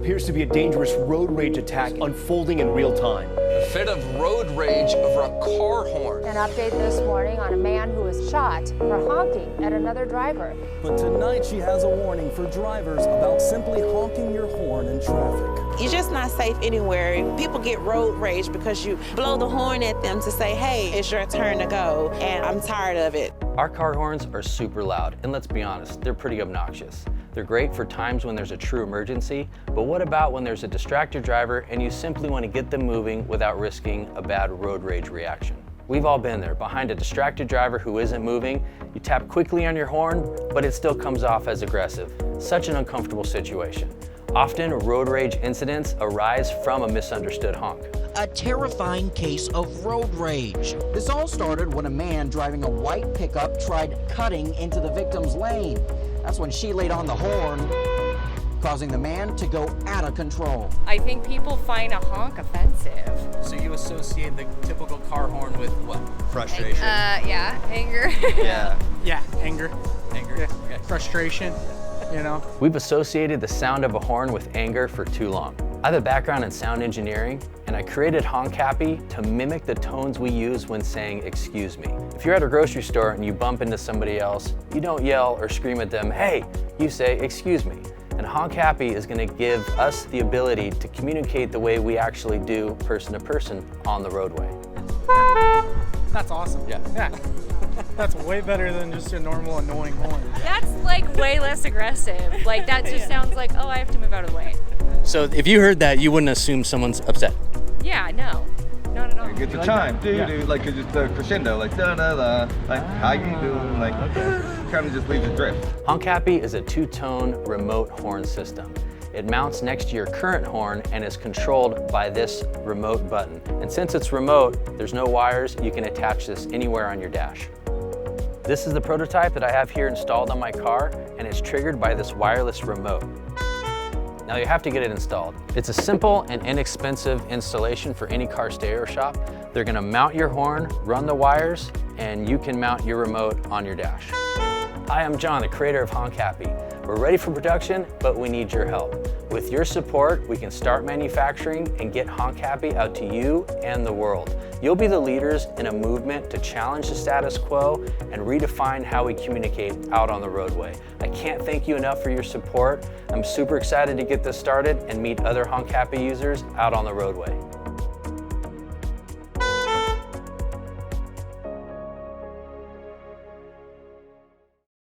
appears to be a dangerous road rage attack unfolding in real time. A fit of road rage over a car horn. An update this morning on a man who was shot for honking at another driver. But tonight she has a warning for drivers about simply honking your horn in traffic. You're just not safe anywhere. People get road rage because you blow the horn at them to say, hey, it's your turn to go, and I'm tired of it. Our car horns are super loud, and let's be honest, they're pretty obnoxious. They're great for times when there's a true emergency, but what about when there's a distracted driver and you simply want to get them moving without risking a bad road rage reaction? We've all been there, behind a distracted driver who isn't moving. You tap quickly on your horn, but it still comes off as aggressive. Such an uncomfortable situation. Often, road rage incidents arise from a misunderstood honk. A terrifying case of road rage. This all started when a man driving a white pickup tried cutting into the victim's lane. That's when she laid on the horn, causing the man to go out of control. I think people find a honk offensive. So you associate the typical car horn with what? Frustration. Yeah, anger. Yeah, anger. Anger. Yeah. Okay. Frustration, you know? We've associated the sound of a horn with anger for too long. I have a background in sound engineering, and I created Honk Happy to mimic the tones we use when saying excuse me. If you're at a grocery store and you bump into somebody else, you don't yell or scream at them, hey, you say excuse me. And Honk Happy is going to give us the ability to communicate the way we actually do person to person on the roadway. That's awesome. Yeah. That's way better than just a normal annoying horn. That's like way less aggressive. Like that just sounds like, oh, I have to move out of the way. So if you heard that, you wouldn't assume someone's upset. Yeah, no, not at all. Get the chime, like it's just a crescendo, like da da da, like how you doing, like kind of just leaves it drift. Honk Happy is a two-tone remote horn system. It mounts next to your current horn and is controlled by this remote button. And since it's remote, there's no wires, you can attach this anywhere on your dash. This is the prototype that I have here installed on my car, and it's triggered by this wireless remote. Now you have to get it installed. It's a simple and inexpensive installation for any car stereo shop. They're gonna mount your horn, run the wires, and you can mount your remote on your dash. Hi, I'm John, the creator of Honk Happy. We're ready for production, but we need your help. With your support, we can start manufacturing and get Honk Happy out to you and the world. You'll be the leaders in a movement to challenge the status quo and redefine how we communicate out on the roadway. I can't thank you enough for your support. I'm super excited to get this started and meet other Honk Happy users out on the roadway.